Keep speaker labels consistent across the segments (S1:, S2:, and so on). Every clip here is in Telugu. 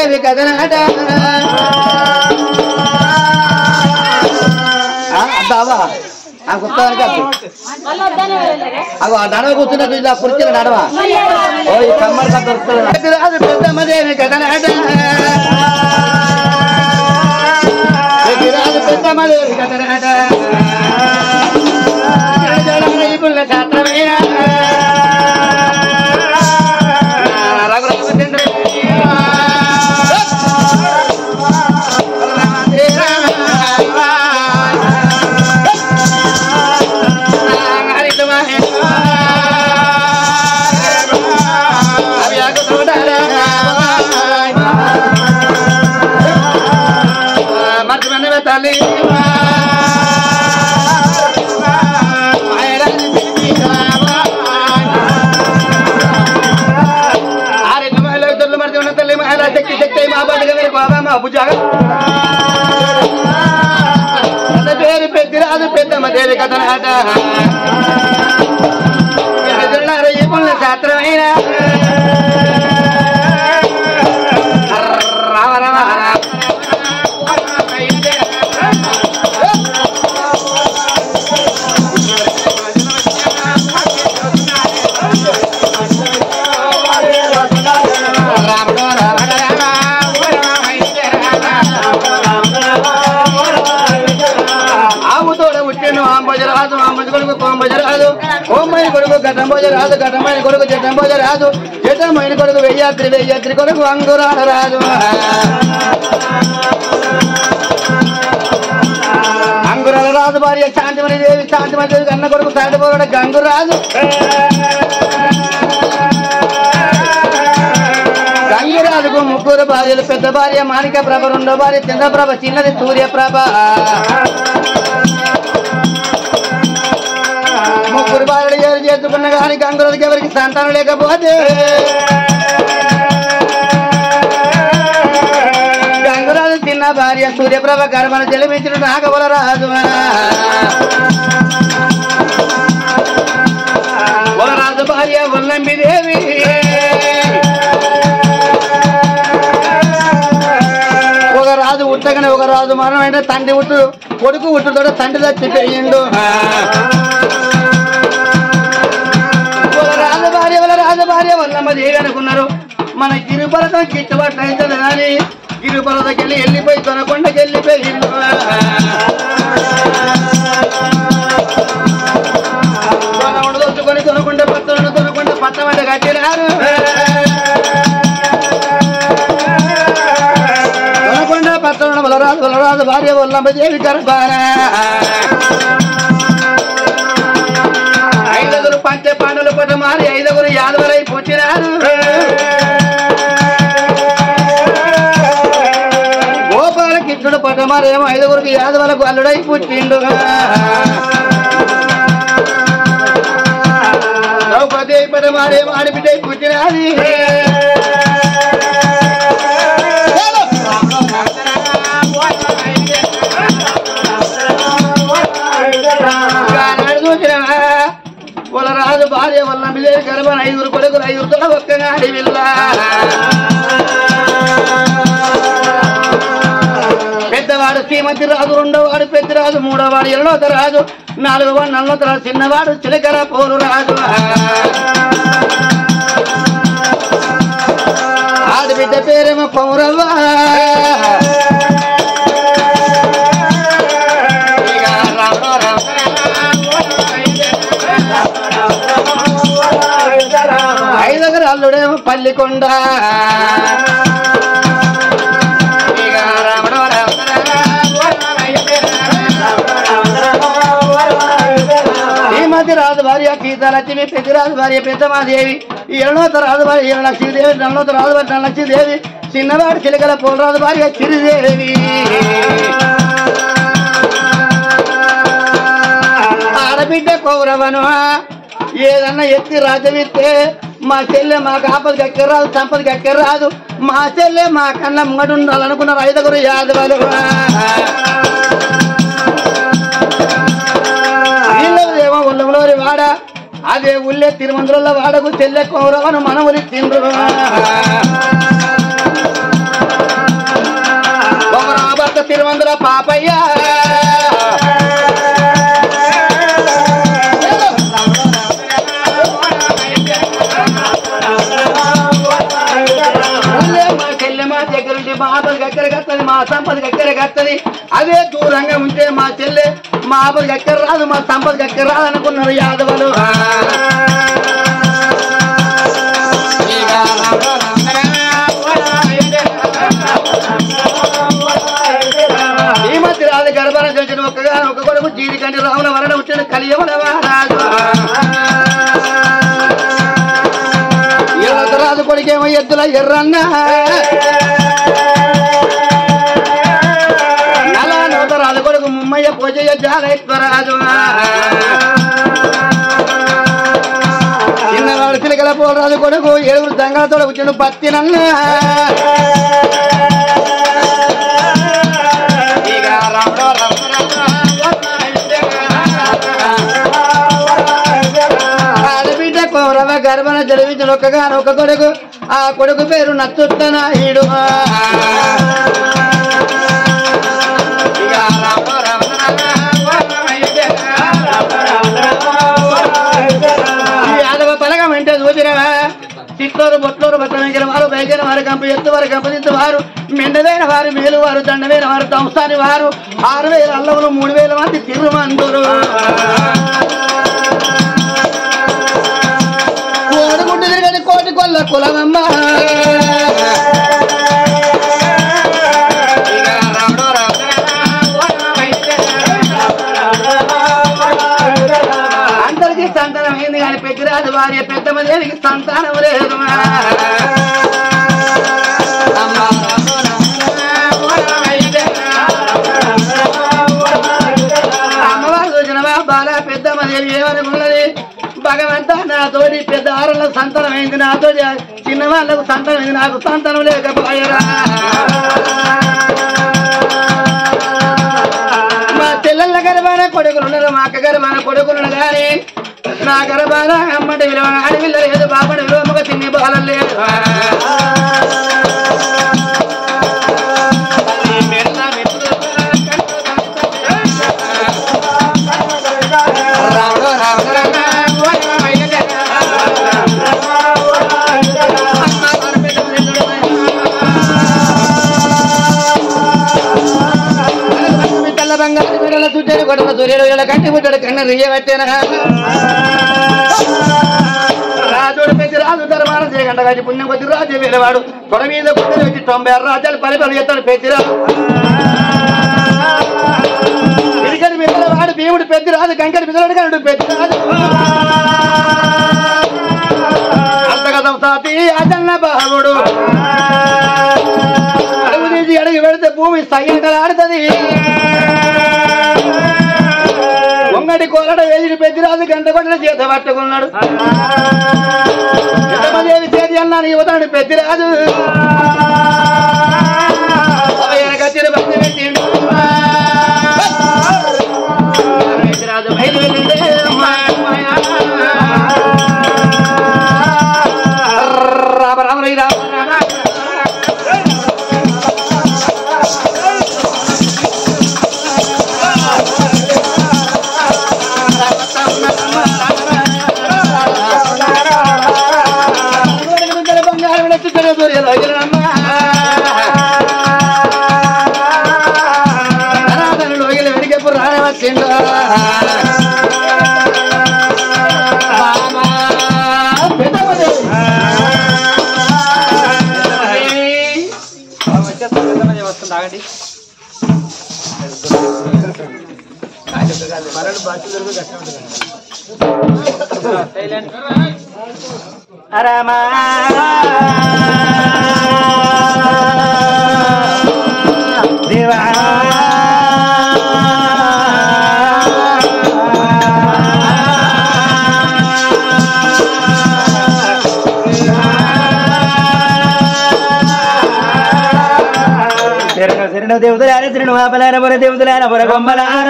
S1: దేవి కదనాట బాబా ఆ కుర్తానికి అగో ఆ నడవ కూర్చున్నట్టు ఇలా కుర్చీల నడవ ఓ ఈ కమ్మడి కథ దొరుకుతుంది రాదు పెద్దమ్మ దేవి కదనాట రాదు పెద్దమ్మ దేవి కదనాట శాస్త్రమైన తల్లి తల్లి మహిళా శక్తి శక్తి మా బతుక బాబా మా భుజాగ పేరు పెద్దరాదు పెద్దమ్మ దేవి కథనాట ఈ పుణ్య శాస్త్రమైన రామ రామ ఆంబోజరాదు ఆంబోజ కొడుకు కోంబోజరాదు ఓమ్మని కొడుకు ఘటంబోజరాదు ఘటమైన కొడుకు జటంబోజరాదు జటమైన కొడుకు వెయ్యాత్రి కొడుకు అంగురాడరాదు అంగురాల రాజు భార్య శాంతిమణి దేవి శాంతిమణి దేవి అన్న కొడుకు తాటిపోరాడు గంగురాజు గంగురాజుకు ముగ్గురు భార్యలు పెద్ద భార్య మాణిక ప్రభ రెండో భార్య చంద్రప్రభ చిన్నది సూర్యప్రభ ముగ్గురు భార్యలు ఎవరు చేసుకున్న కానీ గంగురాజుకి ఎవరికి సంతానం లేకపోతే గంగురాజు చిన్న భార్య సూర్యప్రభ గర్భను జలమించిన నాగబల రాజు వలరాజు భార్య వల్లంబి దేవి ఒక రాజు ఉట్టగానే ఒక రాజు మరణమైన తండ్రి ఉట్టు కొడుకు ఉట్టుతో తండ్రి చచ్చిపోయిండు రాజభార్య వల్లమ్మ దేవి అనుకున్నారు మన గిరిపరతం గిట్టుబాటు అవుతుంది కానీ గిరిపరతకి వెళ్ళిపోయి తొనకొండకి వెళ్ళిపోయి దొచ్చుకొని తొనకొండ పట్టమంట కట్టినారు తొనకొండ పట్టణ వలరాజు భార్య వల్లమ్మ దేవి గర్భాన ఐదుగురు పంచ పాండవులు పట్ట మారి ఐదుగురు యాదవులై పుట్టినారు గోపాల కృష్ణుడు పట్ట మారేమో ఐదుగురికి యాదవులకు అల్లుడై పుట్టిండు ద్రౌపది పట్ట మారేమో ఆడబిడ్డై పుట్టినది వలరాజు భార్య వల్ల మిలే గర్భన ఐదుగురు కొడుకులు ఐదుగురు ఒక్కగా అడివిల్ల పెద్దవాడు శ్రీమతి రాజు రెండోవాడు పెద్దరాజు మూడోవాడు ఎన్నోత రాజు నాలుగోవాడు నల్లొత రాజు చిన్నవాడు చిలకర పోరు రాజు ఆడబిడ్డ పేరేమో పౌరవ్వ ఐదుగురు అల్లుడేమో పల్లికొండ శ్రీమతి రాజు భార్య గీతాలక్ష్మి పెద్దరాజు భార్య పెద్దమాదేవి ఎన్నోత రాజు భార్య లక్ష్మీదేవి నన్నోత రాజు భార్య లక్ష్మీదేవి చిన్నవాడు చిలకల పోలరాజు భార్య చిరుదేవి ఆడబిడ్డ కౌరవను ఏదన్నా ఎత్తి రాజవిస్తే మా చెల్లె మాకు ఆపదకి ఎక్కరాదు సంపదకి ఎక్కరాదు మా చెల్లె మా కన్నా ముంగడు ఉండాలనుకున్నారు ఐదుగురు యాదవులు వీళ్ళదేమో ఉల్లములోరి వాడ అదే ఉల్లే తిరుమందుల వాడకు చెల్లె కౌరవను మనవులి తిండ్రు తిరువందర పాపయ్య మా చెల్లె మా దగ్గరుంటే మా ఆపదకి ఎక్కడ కత్తది మా సంపదకి ఎక్కడ కత్తది అదే దూరంగా ఉంటే మా చెల్లె మా ఆపదకి ఎక్కడ రాదు మా సంపదకి ఎక్కడ రాదు అనుకున్నారు యాదవులు ఈ మధ్య రాదు గర్భాన తెలిసిన ఒక్కగా ఒక్క కొడుకు జీడి కంటే రాముల వరణ వచ్చిన కలియవల రాజు కొడుకేమో ఎద్దుల ఎర్రన్న నలా నూత రాజు కొడుకు ముమ్మయ్య పోజయ్య జాలేశ్వరాజు చిన్నవాడు చిలకల పోరాజు కొడుకు ఏడుగురు దంగలతో వచ్చిన పత్తినన్న ఆడబిడ్డ కౌరవ గర్భన జరిపించిన ఒక్క కొడుకు ఆ కొడుకు పేరు నచ్చుట్టనాయుడు యాదవ పలకం అంటే చూసినవా చిత్తూరు బొట్లూరు బట్టమైన వారు బయగిన వారు కంప ఎత్తు వారు కంపదిత్తు వారు మెండవైన వారు మేలు వారు దండమైన వారు దంసాని వారు 6000 అల్లవులు 3000 మంది తిరుమందురు కోడుగుడ్డు తిరగని కోటి కొల్ల కులమమ్మ అందరికీ సంతానం అయింది కానీ పెద్దరాజు భార్య పెద్దమ్మ దేవికి సంతానం లేదు అమ్మవారు చూసినవా బాల పెద్దమ్మ దేవి ఏమనుకున్నది భగవంతా నాతోటి పెద్ద ఆరుల సంతానం అయింది నాతోటి చిన్న వాళ్ళకు సంతానం అయింది నాకు సంతానం లేకపోయారా మా చెల్లెళ్ళ గర్భాన కొడుకులు ఉన్నారు మా అక్క గర్భాన కొడుకులు కానీ నా గర్భాన అమ్మటి విలువ ఆడవిల్ల లేదు బాబడి విలువ ఒక చిన్ని బాలం లేదు బంగారు చుట్టాడు కొట్టిన సూర్యుడు కంటి పుట్టాడు కన్నా రియబట్టేనా రాజుడు పెద్ద రాజు ధర్మాన చేయగంట కాచి పుణ్యం కొద్ది రాజు వేరేవాడు కొడ మీద కొద్ది వచ్చి 96 రాజ్యాలు పరిపాలన చేస్తాడు పెద్దరాజు ఇరికడి మిద్దల వాడు భీముడు పెద్ద రాజు కంకడి మిద్దలాడు కనుడు పెద్ద రాజు అంతగతం సాతి అజన్న బాహుడు అడుగు తీసి అడుగు పెడితే భూమి సయ్యంటలాడుతుంది ఒంగటి కోలడ వేసి పెద్దరాజు గంట కొట్టిన చేత పట్టుకున్నాడు ఎంతమంది చేతి అన్నాను యువతాడు పెద్దరాజు గచ్చిన భక్తి పెట్టిండు పెద్దరాజు బయట వెళ్ళిందే రామ రామ రామ వెనకెప్పుడు రానవచ్చిండు వస్తుంది ఆగండి రామా దేవా శరణ దేవతలార శరణు ఆపలార పొర దేవతలార పొర గొమ్మలార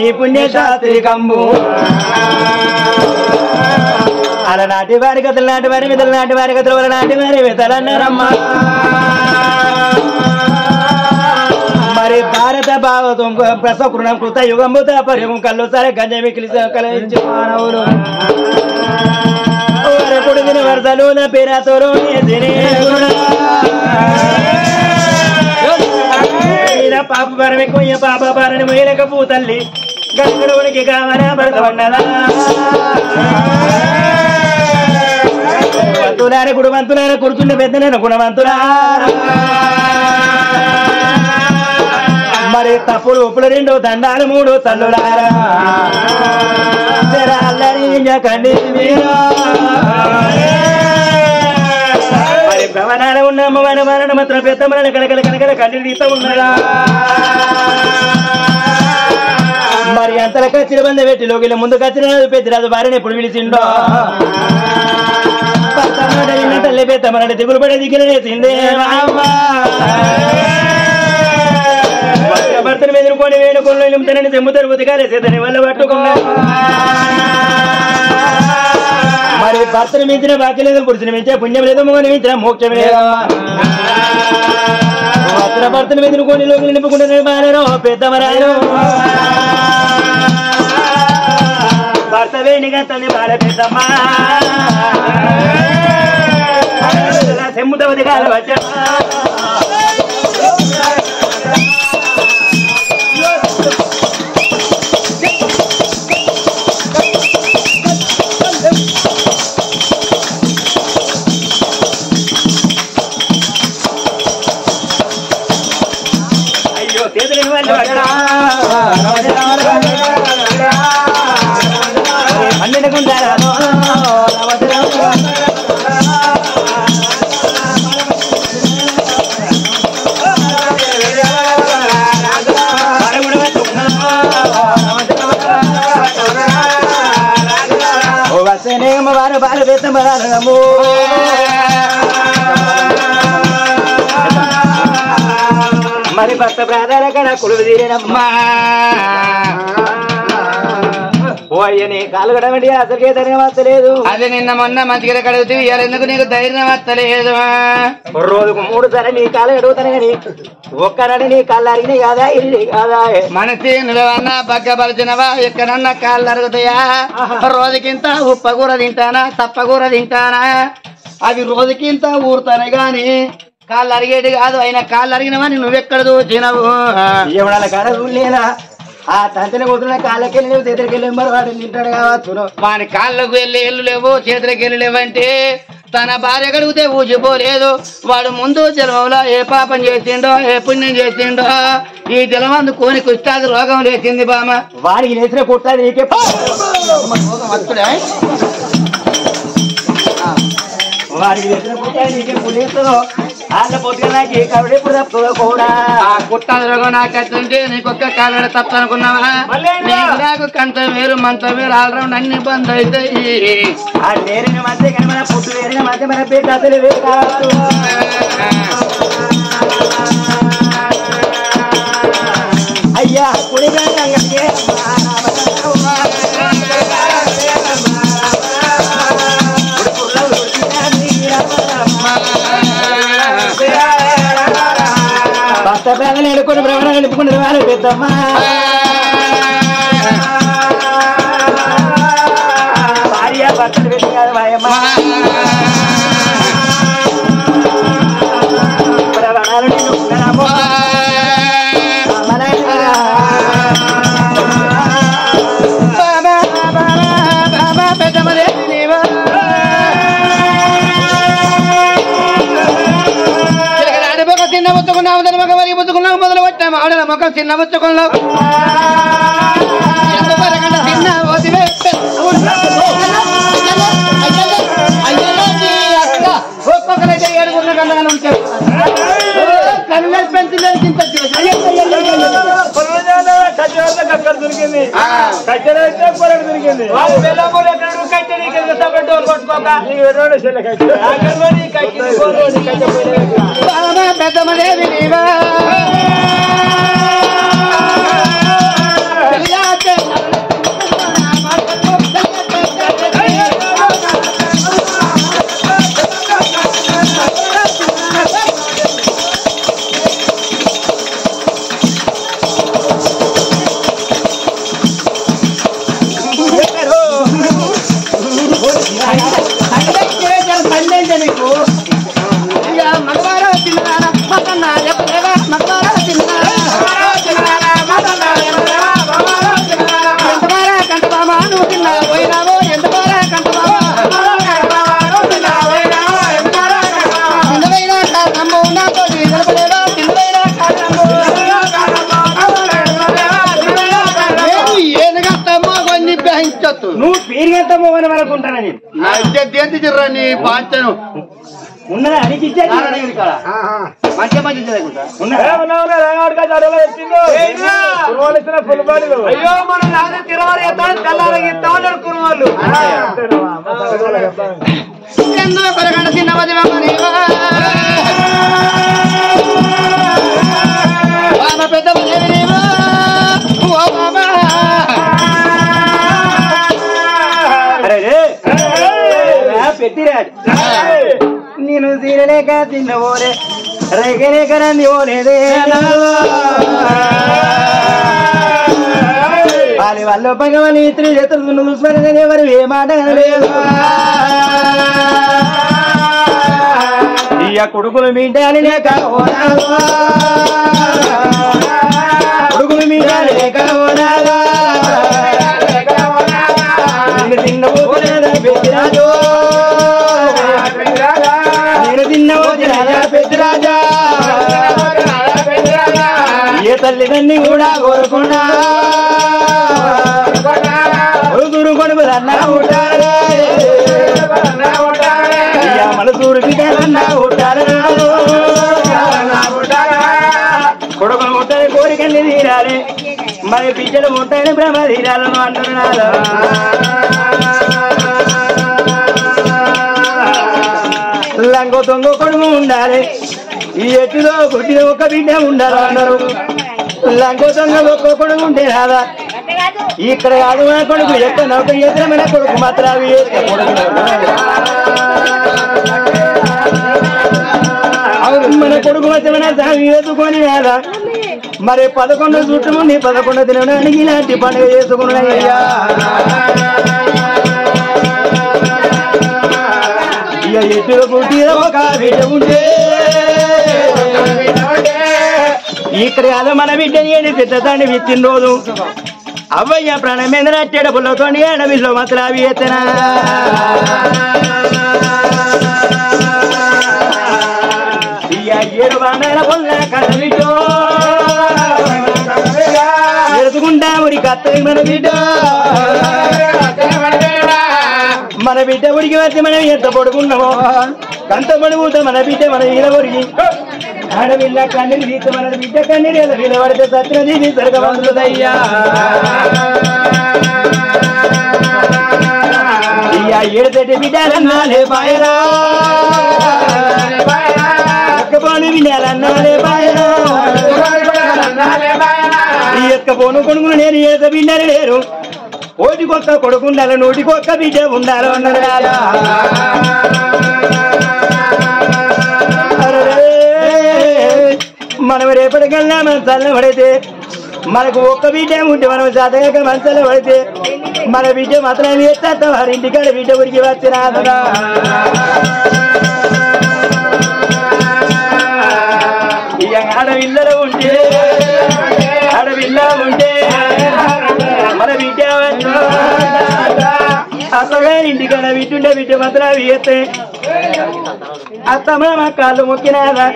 S1: ఈ పుణ్యశాస్త్రి కంబు
S2: అలా నాటి వారి కథలు నాటి వారి విధులు నాటి వారి కథలు వాళ్ళ నాటి వారి విధలు అన్నారమ్మా. మరి భారత భావతం ప్రసకృణం కృత యుగంబుత పరియుగం కళ్ళు సరే గంజమి కలిసి మానవులు కొడుకుని వరసలు నా పేరాతోరు పాప పరమి కొయ్య పాప పరని మొయ్యలేక పూతల్లి గంగడునికి కావనా భరతవన్నదా వంతులార గుణవంతులార కూర్చుండే పెద్దనైన గుణవంతులా. మరి తప్పులు ఉప్పులు 2 దండాలు 3 తల్లులారా కండి మరి భవనాలు ఉన్నాము మన మరణ మాత్రం పెద్ద మన కలకల కలకల కండి తీస్తా ఉన్నారా. మరి అంతల కచ్చిన బంద పెట్టి లోకిల ముందు కచ్చిన పెద్దరాజు భార్యను ఎప్పుడు పిలిచిండో తల్లి పెద్దమన్నాడు దిగులు పడే దిగినేసిందే భర్తను ఎదుర్కొని వేడుకొని నిమితనని చెమ్ముతారు ఉతికాలేసేదని వల్ల పట్టుకున్నా. మరి భర్తను మించిన బాక్యం లేదు పురుషుని మించే పుణ్యం లేదు మొగని మించిన మోక్షం లేదు. భర్తను ఎదుర్కొని లోకి నింపుకుంటే మారారు పెద్దమరారు భర్త వేణిగా తల్లి బాల పెద్దమ్మా చెమ్ముత ఉతికాల వచ్చా. వారు బాలు పెద్దమరాము మరి భర్త ప్రాధాన్య కడ కొడుకు తీరేనమ్మా. ఓ అయ్యని కాలుగడమండి అసలుకే ధైర్యం వస్తలేదు.
S1: అదే నిన్న మొన్న మంచిగా కడుగుతూ ఎందుకు నీకు ధైర్యం వస్తలేదు.
S2: రోజుకు 3 సార్లు నీ కాలు అడుగుతాను కానీ ఒక్కనాడు నీ కాళ్ళు అరిగినాయి కాదా ఇల్లు కాదా.
S1: మనసి నువ్వన్నా బగ్గపరిచినవా ఎక్కడన్నా కాళ్ళు అరుగుతాయా. రోజుకింత ఉప్పకూర తింటానా తప్పకూర తింటానా అవి రోజుకింత ఊరుతానే గాని కాళ్ళు అరిగేటి కాదు. అయినా కాళ్ళు అరిగినవని నువ్వెక్కడ చూసినవు.
S2: ఎవడాల కాడ చూడలేదా ఆ తంతని కూతున్న కాళ్ళకెళ్ళి లేవు చేతులకి వెళ్ళి మరి వాడిని తింటాడు కావచ్చు.
S1: వాని కాళ్ళకు వెళ్ళి ఎల్లు లేవు చేతులకి వెళ్ళి లేవంటే తన భార్య కడిగితే ఊసిపోలేదు. వాడు ముందు జలమంలో ఏ పాపం చేసిండో ఏ పుణ్యం చేసిండో ఈ జలం అందుకొని కుష్టాది రోగం లేచింది బామ.
S2: వాడికి లేచిన పుట్టాది నీకే వాడికి లేచిన పుట్టాది నీకే పుణ్యేస్తుందో వాళ్ళ పొద్దుగా కాబట్టి కూడా
S1: పుట్టాది రోగం నాకుంటే నీకొక్క కాళ్ళ తప్పు అనుకున్నావా. నాకు కంత వేరు మంత వేరు ఆల్రౌండ్ అన్ని బంద్ అవుతాయి.
S2: ఆ వేరిన మధ్య కానీ మన పుట్టు వేరిన మధ్య మన పేరు అసలు వేరు కావచ్చు. అయ్యా కుడిగా భర్త ప్రాణాలు ఎడుకొని భ్రమణాలు నిలుపుకునే వాళ్ళు పెద్దమ్మా. భార్య భర్తలు పెట్టి కాదు మాయమ్మ భ్రమణాలు నిలుపుకున్నాము.
S1: చిన్న పుచ్చుకున్నావు దాని మొక్క వరి పుచ్చుకున్నావు మొదలు పెట్టాము ఆవిడ మొక్క చిన్న పుచ్చుకున్నావు చిన్న ఒక్కొక్కరైతే 7 గంటలు ఉంటాయి. కళ్ళు పెంచులు దొరికింది కట్టెలైతే పొరడు దొరికింది పెద్దమదేవి
S2: అంతా మోహన అనుకుంటానని
S1: నా ఇచ్చేది చిర్రా నీ పాంచను
S2: ఉన్నదా నీకు ఇచ్చేది
S1: మంచి మంచి
S2: అయ్యో మనం రాజు తిరవాలి తెల్లారకి ఇస్తామన్నాడు కురువాళ్ళు
S1: ఎందుకు కొరగంట చిన్నవది పెద్ద
S2: పెట్టిరాడు నేను తినలేక తిన్నవోలే రైగలేక నంది ఓలేదే వాళ్ళ వల్ల భగవాన్ ఇతరు చేతులు చూసుకుని ఎవరు ఏ మాట లేదు ఇక కొడుకులు మీటాలి లేక కొడుకులు మీటాలి లేక నేను తిన్నవోలేదా పెద్దరాజు నేను తిన్నవోలేదా పెద్దరాజా ఏ తల్లిదండ్రి కూడా కోరుకున్నా కొడుకురు కొడుకులన్నా ఉంటారే మనసూరు బిడ్డలన్నా ఉంటారు కొడుకులు ఉంటాయి కోరికల్ని తీరాలి మరి బిడ్డలు ఉంటాయని బ్రహ్మ తీరాలను అంటున్నారు లంగో దొంగ కొడుకు ఉండాలి ఈ ఎట్టులో కొట్టిన ఒక బిడ్డ ఉండాలి అన్నారు లంగో దొంగ ఒక్క కొడుకు ఉంటే రాదా ఇక్కడ కాదు మన కొడుకు ఎక్కడ నౌక ఎదురమైన కొడుకు మాత్రం మన కొడుకు వచ్చమైన దాన్ని వేసుకొని రాదా మరి 11 చుట్టుముండి 11 తినడానికి ఇలాంటి పండుగ చేసుకున్నాయ్యా ఎట్టులో పుట్టిన ఒక బిడ్డ ఉంటే ఇక్కడ కాదు మన బిడ్డని ఏది తిట్టదాన్ని విచ్చిన రోజు అవ్వయ్య ప్రాణమేంద్ర అట్టేడ పుల్లతో అడవిలో మాత్రం అవి ఎత్తనా ఏడు బాణాల పుల్ల కడవిటో ఎదుగుంటా ఉడి కత్త మన బిడ్డ ఉడికి వచ్చి మనం ఎంత పడుకున్నామో కంత పడుగుతా మన బిడ్డ మన ఈల ఉడికి ఆడవిల్ల కన్నీరు తీసి మన బిడ్డ కన్నీరు ఎలా విలబడితే సత్యది జరగవస్తుందయ్యా ఏడుతటి బిడ్డలన్నాలే పాయరా ఎక్కపోను బిడ్డలన్నాలే పాయరా ఈ ఎక్కపోను కొడుకులు నేను ఏదో బిడ్డలు లేరు ఓటికొక్క కొడుకు ఉండాలి నోటికొక్క బిడ్డ ఉండాలి అన్నారు మనం రేపటికల్లా మనం చల్లబడితే మనకు ఒక్క బిడ్డ ఉంటే మనం చదవక మనసులో పడితే మన బిడ్డ మాత్రం ఎత్తా వారింటికాడ బిడ్డ ఉరికి వచ్చిన ఆడవిల్లలో ఉంటే ఆడవిల్ల ఉంటే మన బిడ్డ అసలు ఇంటికాడ బిడ్డుండే బిడ్డ మాత్రం అవి ఎత్తే అత్తమ్మ మా కాళ్ళు మొక్కినాదా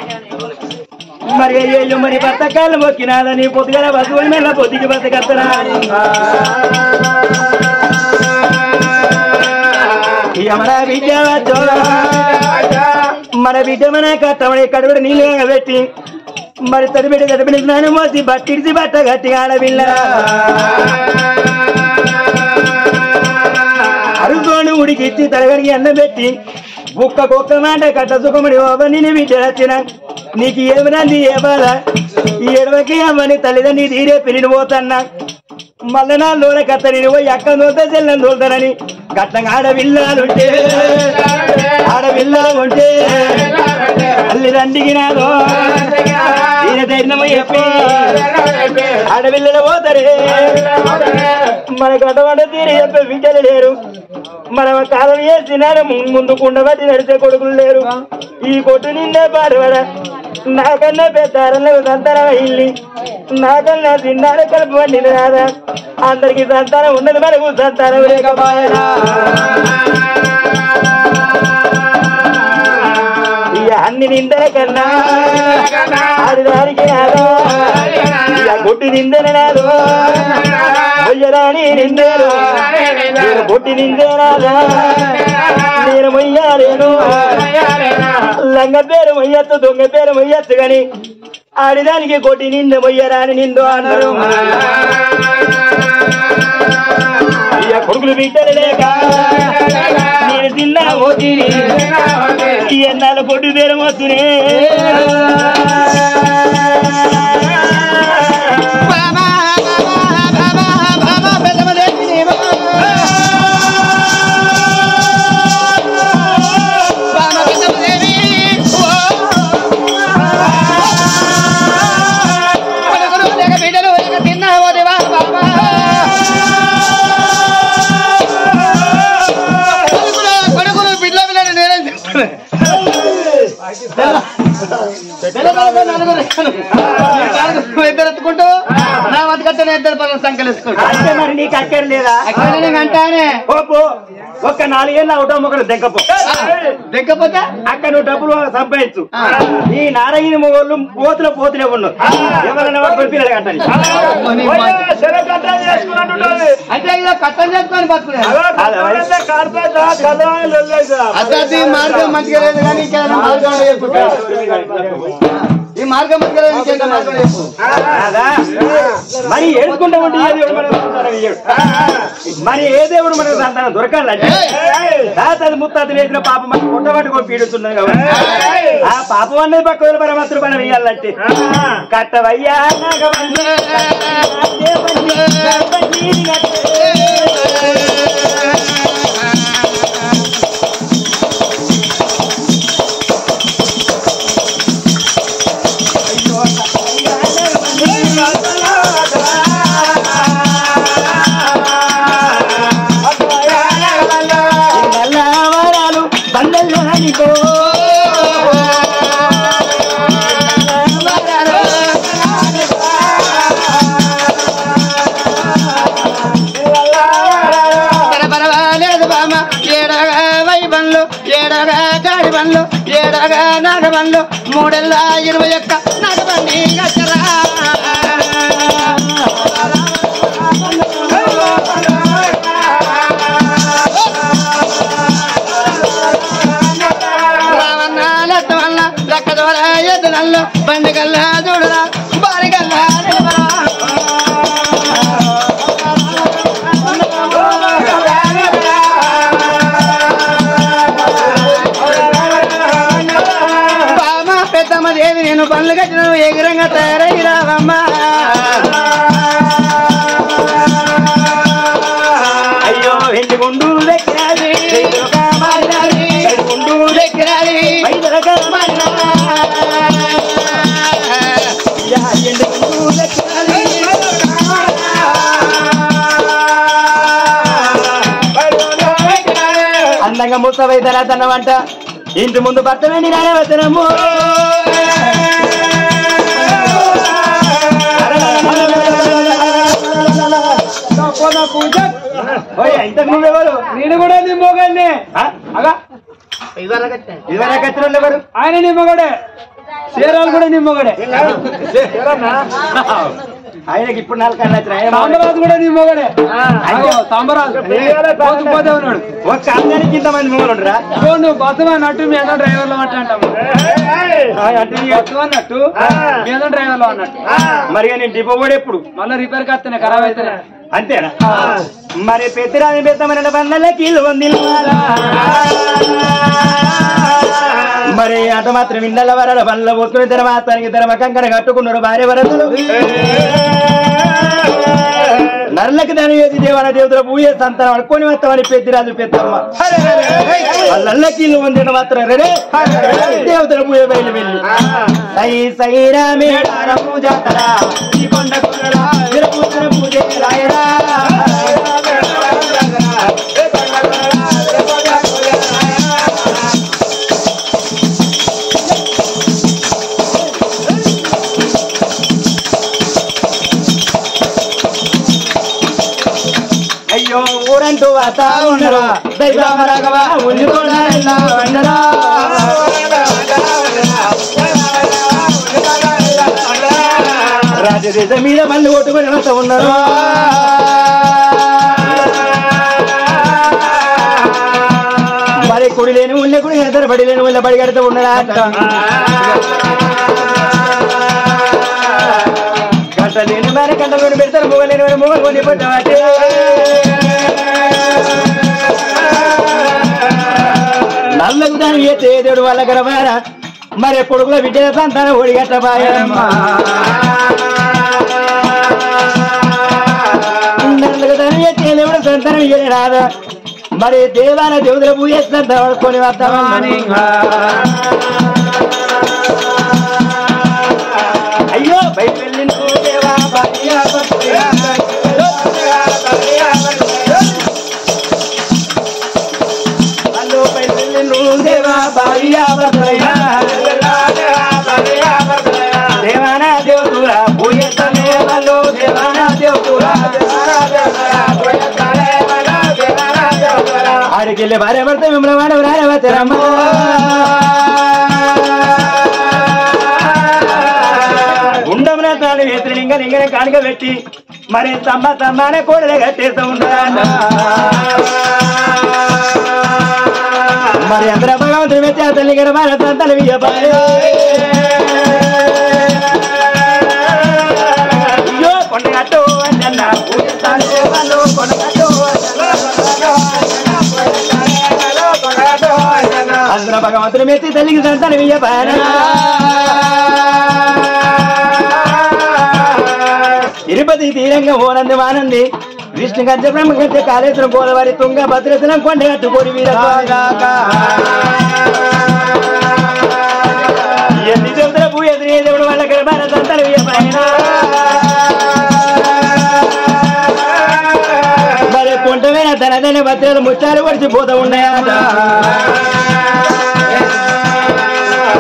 S2: మరి అయ్యో మరి భర్త కాళ్ళు మొక్కినాదా నీ పొద్దుగా బతుకొని మళ్ళీ పొద్దుకి బతకత్తరా మన బిడ్డ మన బిడ్డ మన కట్టమని కడుగుడు నీళ్ళగా పెట్టి మరి తడిబిడ్డ తడిబిడ్డ స్నానం మోసి బట్టిడిసి బట్ట గట్టి ఆడపిల్ల అరుగోను ఉడికిచ్చి తలగడికి అన్నం పెట్టి ఒక్క మాట కట్ట సుఖమని నేను బిడ్డ వచ్చిన నీకు ఏమనంది ఏ బాధ ఈ ఎడవకి అమ్మని తల్లిదండ్రి తీరే పిల్లిని పోతన్నా మళ్ళా నా లోన కత్త నేను పోయి అక్క తోలుతా చెల్లని తోలుతానని గట్టంగా ఆడవిల్లాలుంటే ఆడవిల్లాలుంటే తల్లి తండ్రికి నాదో ఈయన ధైర్యము చెప్పి ఆడవిల్లలు పోతారే మనకు అటువంటి తీరు చెప్పే బిడ్డలు లేరు మన కాలం వేసినారు ముందుకు ఉండబట్టి నడిచే కొడుకులు లేరు ఈ కొట్టు నిన్నే పాడవడ నాకన్నా పెద్దారలకు సంతానం అయ్యింది నాకన్నా తిన్నార కలుపు వండిన రాదా అందరికి సంతానం ఉన్నది మనకు సంతానం లేకపోయినా ఈ అన్ని నిందల కన్నా ఆడిదానికి నాదో గుడ్డి నిందన నాదో మొయ్యరాని నిందేరు నేను గుడ్డి నిందే నాదా నేను మొయ్యాలేను లంగ పేరు మొయ్యత్తు దొంగ పేరు మొయ్యత్తు గాని ఆడిదానికి కొట్టి నింద మొయ్యరాని నిందో అన్నారు కొడుకులు బిడ్డలు లేక నేను తిన్నా పోతీని ఎన్నాళ్ళు కొట్టు పేరు వస్తునే
S1: ఎత్తుకుంటూ నా బతుకట్టనే ఇద్దరు పనులు సంకలించుకుంటా
S2: మరి నీకు అక్కర్లేదా
S1: అంటానే
S2: ఒక్క 4 ఏళ్ళు అవటం ఒకరు దెక్కపోతే అక్కడ నువ్వు డబ్బులు సంపాదించు ఈ నారాయణ మొగోళ్ళు పోతులే ఉన్నారు ఎవరైనా పిల్లలు కట్టాలి
S1: అంటే ఇలా కట్టం చేసుకొని బతుకునే మార్గం మంచిగా లేదు కానీ ఈ మార్గం
S2: మరి ఏడుకుంటా ఉంటే మరి ఏ దేవుడు మనకు సంతానం దొరకాలంటే తాతది ముత్తాతలు వేసిన పాపం మనకు పుట్టబట్టుకో పీడుతున్నది కాబట్టి ఆ పాపం అనేది పక్క పరమాత్రుడు మనం వేయాలంటే కట్టవయ్యా
S1: ఏడగా నాగబండ్లు 321 నాగబండి గచ్చరా రావన్న లెక్క వల్ల లెక్క ద్వారా ఎద్దునల్లో బండి కల్లా చూడరా బారి కల్లా దేవి నేను పనులు కట్టిన ఎగిరంగా తయారై రావమ్మా
S2: అయ్యో ఎండి గుండు లెక్కిరాలి గుండు
S1: లెక్కిరాలి
S2: అందంగా ముసవైతరా తనవంట ఇంటి ముందు భర్త వెండి నానవతనము ఇంతకు నువ్వెవరు
S3: నేను కూడా నీ మొగడ్నే
S2: ఇదివరకు వచ్చిన ఎవరు
S3: ఆయన నీ మొగడే చీరాలు కూడా నీ మొగడే
S2: ఆయనకి ఇప్పుడు 4 కళ్ళు వచ్చినాయి
S3: సాంబరాజు కూడా నీ మొగడే సాంబరాజు పోతే ఉన్నాడు
S2: ఒక్క అందరికి ఇంతమంది మొగలు ఉండరా
S3: నువ్వు బస్సు అన్నట్టు మీ అందరం డ్రైవర్లు అంటాము బస్సు అన్నట్టు మీ అందరం డ్రైవర్లు అన్నట్టు
S2: మరి నేను డిపో కూడా ఎప్పుడు
S3: మళ్ళీ రిపేర్ కత్తనే ఖరాబ్ అయితేనే
S2: అంతేనా మరి పెద్దరాని పెద్దమైన బండ్లకి మరి అటు మాత్రం ఇళ్ళ వరల బండ్ల పోతున్న ధర్మాత్రానికి ధర్మ కంకణ కట్టుకున్నారు భార్య వరదలు నర్లకి ధనవేది దేవాల దేవతల పూజ సంతానం అనుకోని వస్తామని పెద్దరాజు పెద్దమ్మ వాళ్ళకి ఇల్లు పొందిన మాత్రం రే దేవతల పూజ బయలు వెళ్ళి సై సైరామే పూజ పూజ రాయరా అయ్యో ఊరంటూ వస్తా ఉండరా దైవ రాఘవ ఉండుకోండా దేశం మీద మళ్ళీ కొట్టుకొని వస్తూ ఉన్నారు. మరి కుడి లేని ఉల్లే కుడి కడతారు, బడి లేని ఉల్ల బడి కడుతూ ఉన్నారా గంట లేని మరి గంట కొని పెడతారు, మొగ లేని వారు మొగ కొని పెట్టబట్టి నల్లకు దాని ఏ దేవుడు వాళ్ళ గరవారా మరి కొడుకుల విద్య సంతానం ఒడిగట్టబాయమ్మా నల్లకు దాని ఏ దేవుడు సంతానం ఇయ్యలే రాదా మరి దేవాల దేవుదుల పూజేసినంత కొని వస్తామని అయ్యో బయట వెళ్ళి దేవా హలో బయట వెళ్ళి దేవా దేవానా దేవుడురా పూజేస్తానే వాళ్ళు దేవానా దేవుడురా ఆడికెళ్ళి భార్య భర్త మిమ్మల్ని వాడు రాయవచ్చరమ్మ ఉండమున తాను ఎత్తులింగ లింగన కానుక పెట్టి మరి తమ్మానే కోడలే కట్టేస్తూ ఉంటాడు. మరి అందరూ భగవంతుని మెచ్చి ఆ తల్లి గారు మన సంతలు అయ్యో కొండగట్టు అన్న అందరూ భగవంతుని మెచ్చి తల్లికి సంతలు తిరుపతి తీరంగా ఓనంది మానంది విష్ణు గంజ బ్రహ్మ గంజ కాళేశ్వరం గోదావరి తుంగ భద్రచలం కొండగట్టు కోడి వీర ఎన్ని చెబుతున్న భూ ఎదురు దేవుడు వాళ్ళ గర్భాన సంతలు మరి కొంటమైన ధనదైన భద్రతలు ముచ్చాలు పడిచిపోతూ ఉన్నాయట.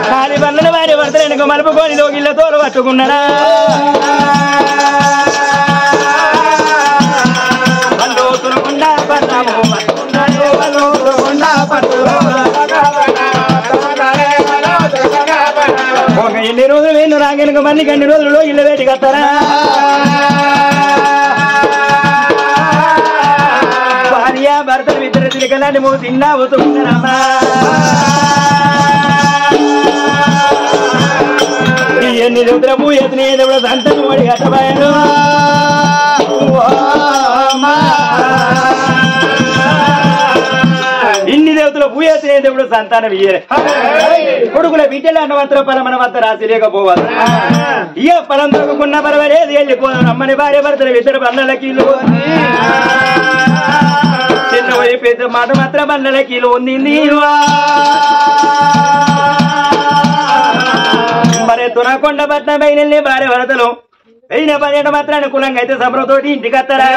S2: కాలి బండ్లను వారి భర్తలకు మలుపుకొని లోగిళ్ళ తోలు పట్టుకున్నారా ఎన్ని రోజులు వేను రాగనుక మళ్ళీ అన్ని రోజులు ఇళ్ళ వేటి కత్తారా భార్య భర్తలు ఇద్దరు తిరగలాంటి మూడు తిన్నా పోతున్నారమ్మా ఎన్ని రుద్రము ఎత్తుని దేవుడు సంతను వాడి కట్టబాయను ఇన్ని దేవతల పూజేసిన దేవుడు సంతానం ఇయ్యరే కొడుకుల బిడ్డలు అన్నవంతరం పరమన వద్ద రాసి లేకపోవాలి ఇయ్య పరం దొరకకున్న పర్వాలేదు వెళ్ళిపోదాం అమ్మని భార్య భర్తలు ఇద్దరు బండ్లకి చిన్న వయసు పెద్ద మాట మాత్రం బండ్లకి ఉంది మరి తునకొండ పట్నం పైన భార్య భర్తలు అయిన పర్యటన మాత్రాన్ని కులంగా అయితే సభతోటి ఇంటికి వస్తారా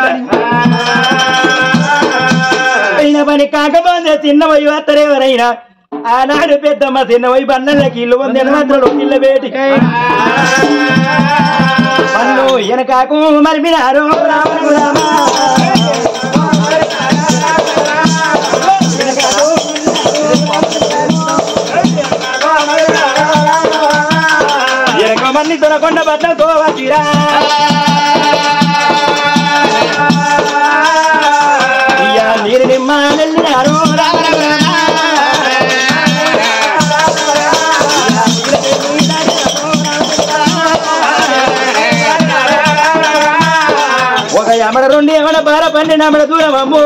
S2: అయిన పని కాకపోతే చిన్న వై వస్తారు ఎవరైనా ఆనాడు పెద్దమ్మ చిన్న వై బండ్లకి ఇల్లు ఉంది మాత్రం ఇళ్ళ వేటి పన్ను వెనకాకు మరిపినారు రాముడు రామా ఎనకమల్ని దొరకొండ పట్నం కోవచ్చిరా నీరు నిమ్మ వెళ్ళినారు ఒక యమడ రెండు యమడ బార పన్నెండు అమడ దూరం అమ్ము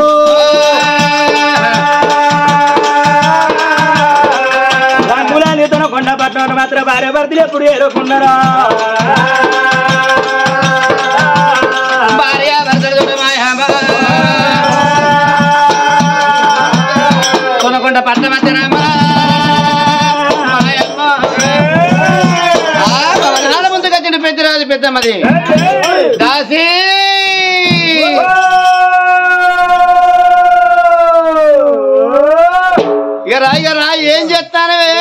S2: రంగులాన్ని దొరకొండ పట్నం మాత్రం భార్య భర్తలు ఎప్పుడు ఏరుకున్నారా
S1: భార్య భర్తలు కొనకొండ పట్ల మధ్యనామా ముందుకు వచ్చిన పెద్దరాజు పెద్దమ్మది దాసి ఇక రా ఏం చేస్తానవే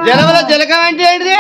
S1: జలములో జలకం అంటే ఏంటిది